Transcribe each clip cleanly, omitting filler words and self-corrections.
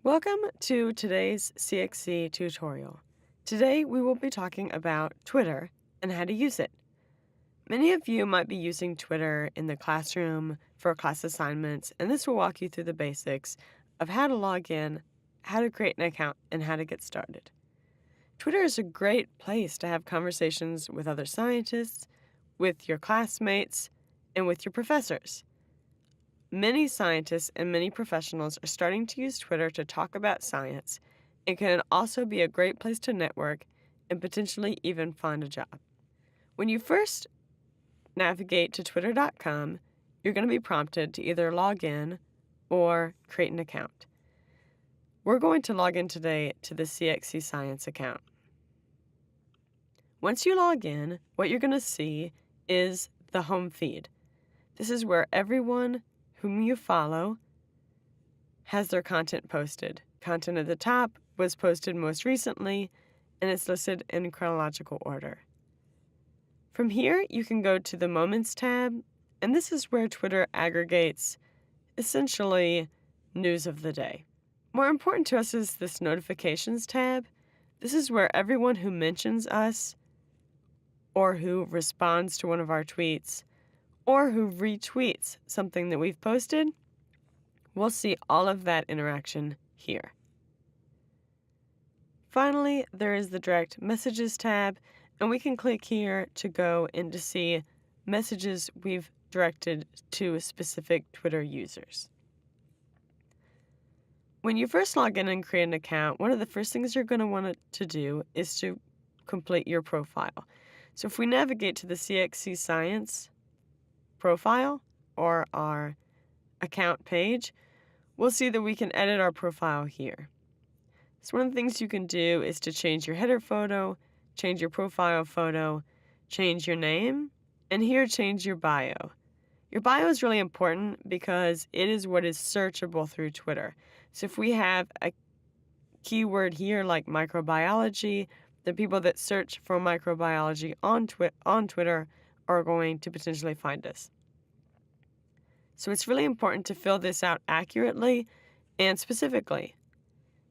Welcome to today's CxC tutorial. Today we will be talking about Twitter and how to use it. Many of you might be using Twitter in the classroom for class assignments, and this will walk you through the basics of how to log in, how to create an account, and how to get started. Twitter is a great place to have conversations with other scientists, with your classmates, and with your professors. Many scientists and many professionals are starting to use Twitter to talk about science. It can also be a great place to network and potentially even find a job. When you first navigate to twitter.com, you're going to be prompted to either log in or create an account. We're going to log in today to the CxC Science account. Once you log in, what you're going to see is the home feed. This is where everyone whom you follow has their content posted. Content at the top was posted most recently, and it's listed in chronological order. From here, you can go to the Moments tab, and this is where Twitter aggregates essentially news of the day. More important to us is this Notifications tab. This is where everyone who mentions us or who responds to one of our tweets or who retweets something that we've posted, we'll see all of that interaction here. Finally, there is the Direct Messages tab, and we can click here to go and to see messages we've directed to specific Twitter users. When you first log in and create an account, one of the first things you're going to want to do is to complete your profile. So if we navigate to the CxC Science profile or our account page, we'll see that we can edit our profile here. So one of the things you can do is to change your header photo, change your profile photo, change your name, and here change your bio. Your bio is really important because it is what is searchable through Twitter. So if we have a keyword here like microbiology, the people that search for microbiology on Twitter are going to potentially find us. So it's really important to fill this out accurately and specifically.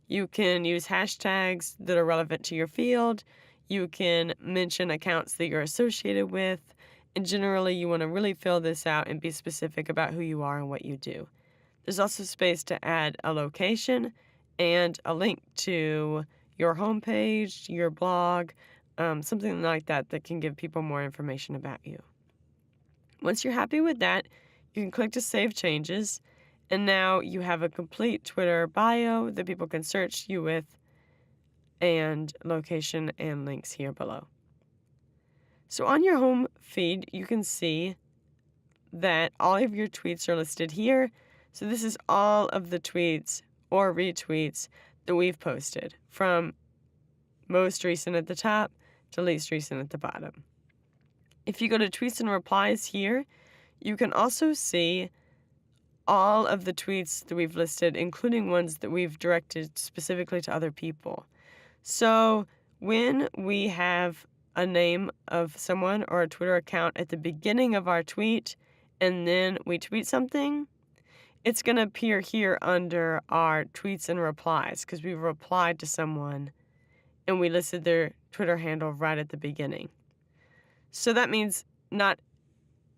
You can use hashtags that are relevant to your field. You can mention accounts that you're associated with. And generally, you want to really fill this out and be specific about who you are and what you do. There's also space to add a location and a link to your homepage, your blog, something like that that can give people more information about you. Once you're happy with that, you can click to save changes, and now you have a complete Twitter bio that people can search you with, and location and links here below. So on your home feed, you can see that all of your tweets are listed here. So this is all of the tweets or retweets that we've posted, from most recent at the top to least recent at the bottom. If you go to Tweets and Replies here, you can also see all of the tweets that we've listed, including ones that we've directed specifically to other people. So when we have a name of someone or a Twitter account at the beginning of our tweet, and then we tweet something, it's going to appear here under our tweets and replies because we've replied to someone and we listed their Twitter handle right at the beginning. So that means not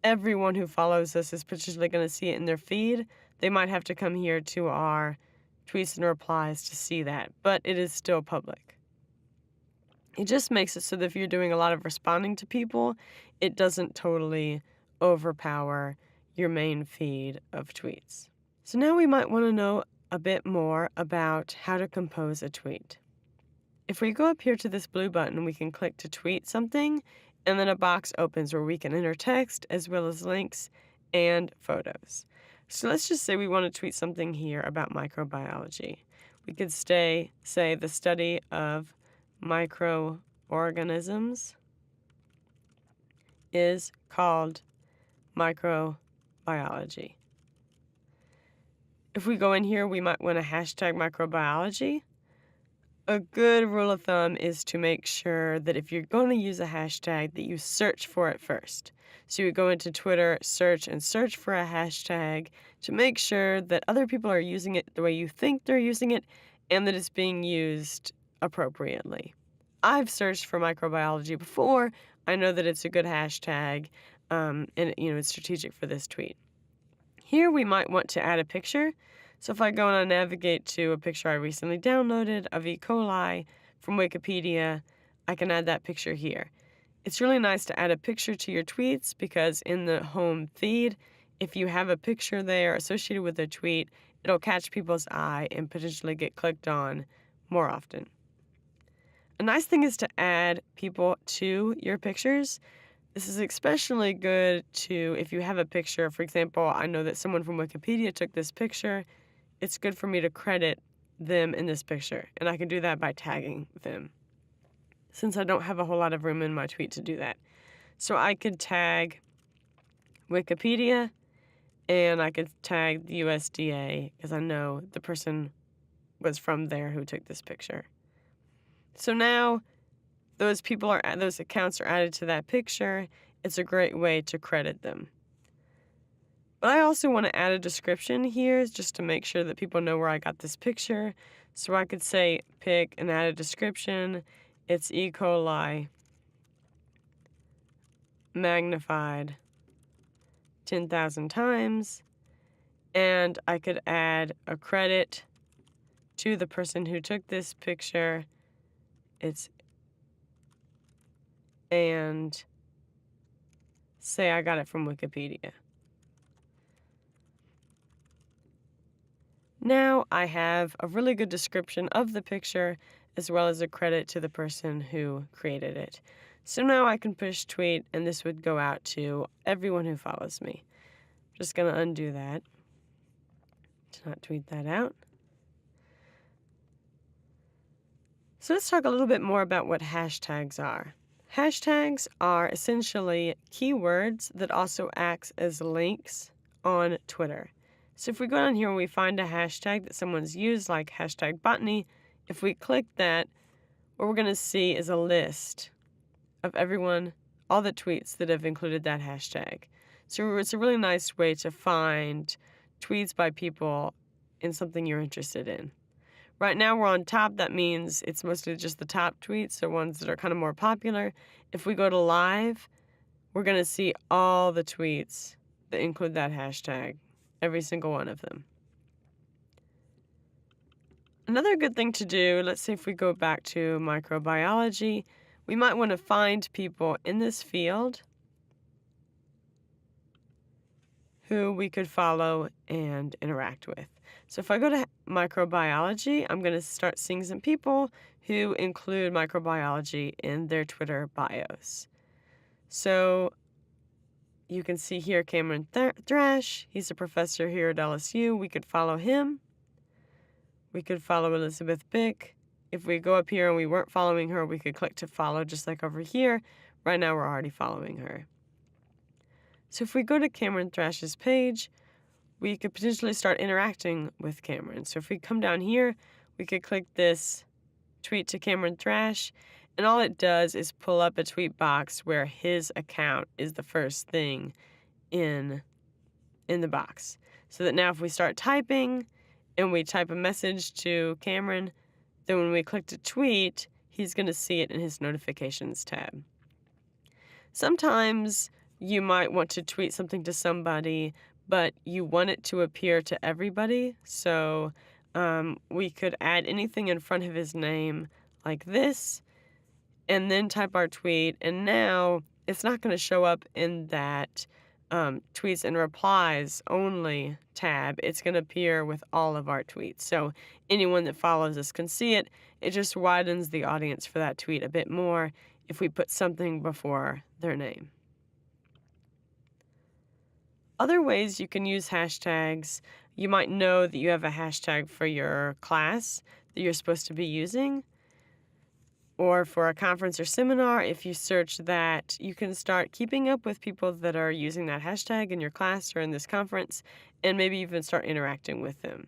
everyone who follows us is potentially going to see it in their feed. They might have to come here to our tweets and replies to see that, but it is still public. It just makes it so that if you're doing a lot of responding to people, it doesn't totally overpower your main feed of tweets. So now we might want to know a bit more about how to compose a tweet. If we go up here to this blue button, we can click to tweet something, and then a box opens where we can enter text as well as links and photos. So let's just say we want to tweet something here about microbiology. We could say the study of microorganisms is called microbiology. If we go in here, we might want to hashtag microbiology. A good rule of thumb is to make sure that if you're going to use a hashtag, that you search for it first. So you go into Twitter, search for a hashtag to make sure that other people are using it the way you think they're using it and that it's being used appropriately. I've searched for microbiology before. I know that it's a good hashtag, and it's strategic for this tweet. Here we might want to add a picture. So if I go and I navigate to a picture I recently downloaded of E. coli from Wikipedia, I can add that picture here. It's really nice to add a picture to your tweets because in the home feed, if you have a picture there associated with a tweet, it'll catch people's eye and potentially get clicked on more often. A nice thing is to add people to your pictures. This is especially good if you have a picture. For example, I know that someone from Wikipedia took this picture. It's good for me to credit them in this picture, and I can do that by tagging them, since I don't have a whole lot of room in my tweet to do that. So I could tag Wikipedia, and I could tag the USDA, because I know the person was from there who took this picture. So now those accounts are added to that picture. It's a great way to credit them. But I also want to add a description here just to make sure that people know where I got this picture. So I could say pick and add a description. It's E. coli magnified 10,000 times. And I could add a credit to the person who took this picture. And say I got it from Wikipedia. Now I have a really good description of the picture as well as a credit to the person who created it. So now I can push tweet and this would go out to everyone who follows me. I'm just going to undo that to not tweet that out. So let's talk a little bit more about what hashtags are. Hashtags are essentially keywords that also act as links on Twitter. So if we go down here and we find a hashtag that someone's used, like hashtag botany, if we click that, what we're going to see is a list of all the tweets that have included that hashtag. So it's a really nice way to find tweets by people in something you're interested in. Right now we're on top. That means it's mostly just the top tweets, so ones that are kind of more popular. If we go to live, we're going to see all the tweets that include that hashtag, every single one of them. Another good thing to do, let's say if we go back to microbiology, we might want to find people in this field who we could follow and interact with. So if I go to microbiology, I'm going to start seeing some people who include microbiology in their Twitter bios. So you can see here Cameron Thrash. He's a professor here at LSU. We could follow him. We could follow Elizabeth Bick. If we go up here and we weren't following her, we could click to follow just like over here. Right now we're already following her. So if we go to Cameron Thrash's page, we could potentially start interacting with Cameron. So if we come down here, we could click this tweet to Cameron Thrash, and all it does is pull up a tweet box where his account is the first thing in the box. So that now if we start typing and we type a message to Cameron, then when we click to tweet, he's going to see it in his notifications tab. Sometimes you might want to tweet something to somebody, but you want it to appear to everybody. So we could add anything in front of his name like this and then type our tweet. And now it's not going to show up in that tweets and replies only tab. It's going to appear with all of our tweets. So anyone that follows us can see it. It just widens the audience for that tweet a bit more if we put something before their name. Other ways you can use hashtags, you might know that you have a hashtag for your class that you're supposed to be using, or for a conference or seminar. If you search that, you can start keeping up with people that are using that hashtag in your class or in this conference, and maybe even start interacting with them.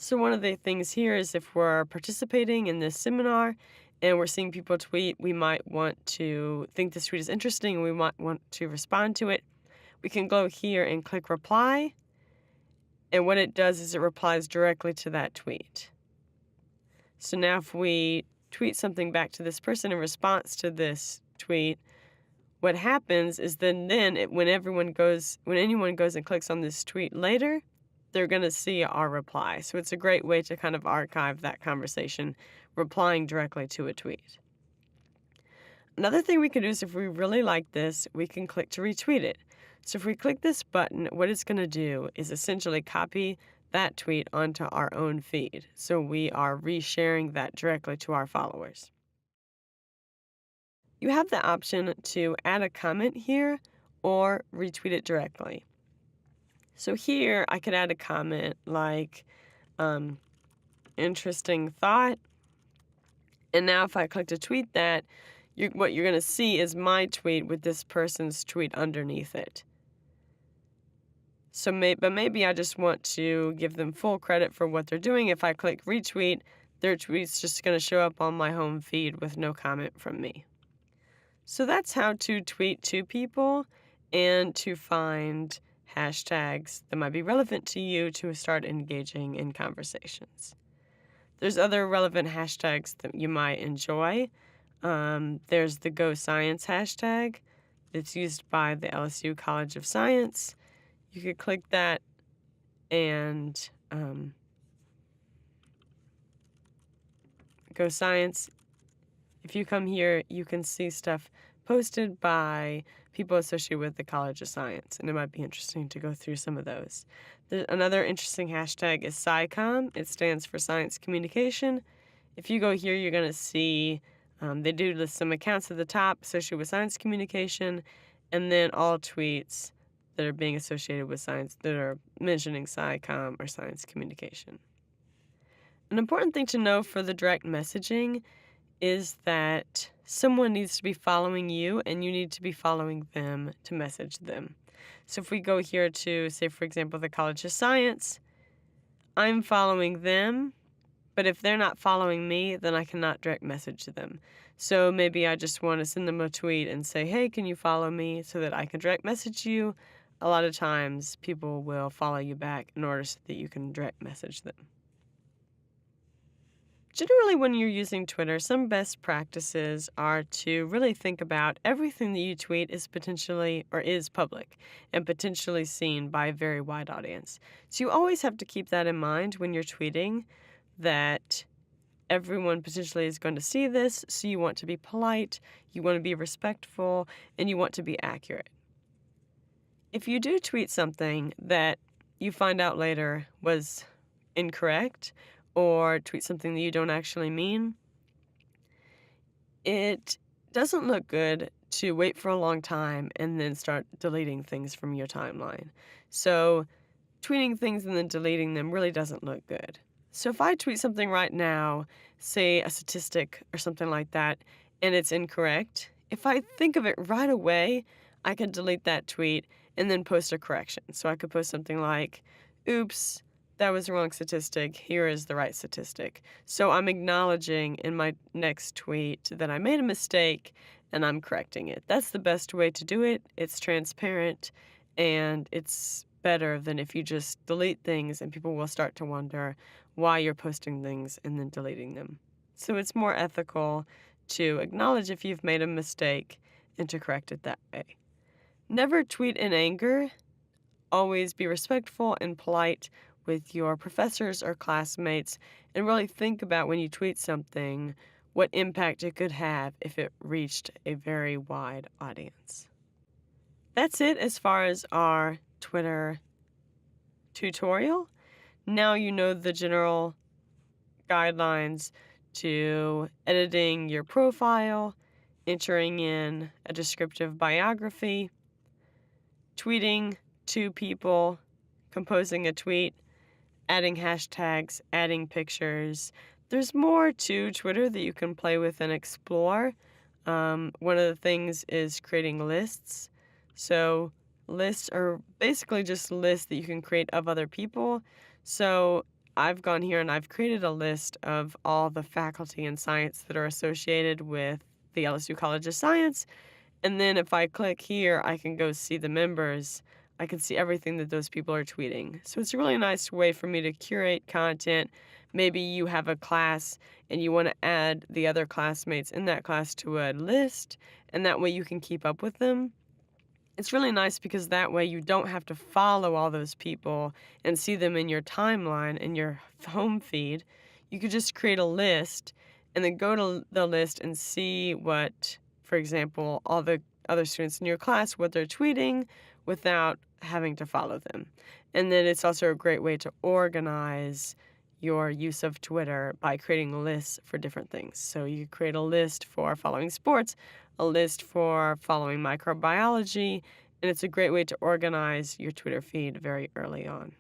So one of the things here is if we're participating in this seminar and we're seeing people tweet, we might want to think this tweet is interesting and we might want to respond to it. We can go here and click reply. And what it does is it replies directly to that tweet. So now if we tweet something back to this person in response to this tweet, what happens is when anyone goes and clicks on this tweet later, they're going to see our reply. So it's a great way to kind of archive that conversation, replying directly to a tweet. Another thing we can do is if we really like this, we can click to retweet it. So if we click this button, what it's going to do is essentially copy that tweet onto our own feed. So we are resharing that directly to our followers. You have the option to add a comment here or retweet it directly. So here I could add a comment like, interesting thought. And now if I click to tweet that, what you're going to see is my tweet with this person's tweet underneath it. So maybe I just want to give them full credit for what they're doing. If I click retweet, their tweet's just going to show up on my home feed with no comment from me. So that's how to tweet to people and to find hashtags that might be relevant to you to start engaging in conversations. There's other relevant hashtags that you might enjoy. There's the Go Science hashtag that's used by the LSU College of Science. You could click that and Go Science. If you come here, you can see stuff posted by people associated with the College of Science, and it might be interesting to go through some of those. Another interesting hashtag is SciComm. It stands for Science Communication. If you go here, you're going to see they do list some accounts at the top associated with science communication, and then all tweets that are being associated with science that are mentioning SciComm or science communication. An important thing to know for the direct messaging is that someone needs to be following you and you need to be following them to message them. So if we go here to, say, for example, the College of Science, I'm following them, but if they're not following me, then I cannot direct message them. So maybe I just want to send them a tweet and say, hey, can you follow me so that I can direct message you? A lot of times people will follow you back in order so that you can direct message them. Generally, when you're using Twitter, some best practices are to really think about everything that you tweet is public and potentially seen by a very wide audience. So you always have to keep that in mind when you're tweeting, that everyone potentially is going to see this, so you want to be polite, you want to be respectful, and you want to be accurate. If you do tweet something that you find out later was incorrect, or tweet something that you don't actually mean, it doesn't look good to wait for a long time and then start deleting things from your timeline. So tweeting things and then deleting them really doesn't look good. So if I tweet something right now, say a statistic or something like that, and it's incorrect, if I think of it right away, I can delete that tweet and then post a correction. So I could post something like, oops, that was the wrong statistic. Here is the right statistic. So I'm acknowledging in my next tweet that I made a mistake and I'm correcting it. That's the best way to do it. It's transparent and it's better than if you just delete things and people will start to wonder why you're posting things and then deleting them. So it's more ethical to acknowledge if you've made a mistake and to correct it that way. Never tweet in anger. Always be respectful and polite with your professors or classmates, and really think about when you tweet something, what impact it could have if it reached a very wide audience. That's it as far as our Twitter tutorial. Now you know the general guidelines to editing your profile, entering in a descriptive biography, tweeting to people, composing a tweet, adding hashtags, adding pictures. There's more to Twitter that you can play with and explore. One of the things is creating lists. So lists are basically just lists that you can create of other people. So I've gone here and I've created a list of all the faculty in science that are associated with the LSU College of Science. And then if I click here, I can go see the members. I can see everything that those people are tweeting. So it's a really nice way for me to curate content. Maybe you have a class and you want to add the other classmates in that class to a list, and that way you can keep up with them. It's really nice because that way you don't have to follow all those people and see them in your timeline in your home feed. You could just create a list and then go to the list and see what, for example, all the other students in your class, what they're tweeting without having to follow them. And then it's also a great way to organize your use of Twitter by creating lists for different things. So you create a list for following sports, a list for following microbiology, and it's a great way to organize your Twitter feed very early on.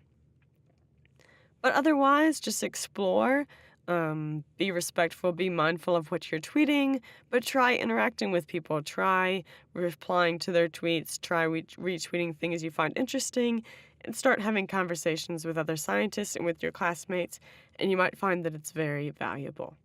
But otherwise, just explore, be respectful, be mindful of what you're tweeting, but try interacting with people. Try replying to their tweets, try retweeting things you find interesting, and start having conversations with other scientists and with your classmates, and you might find that it's very valuable.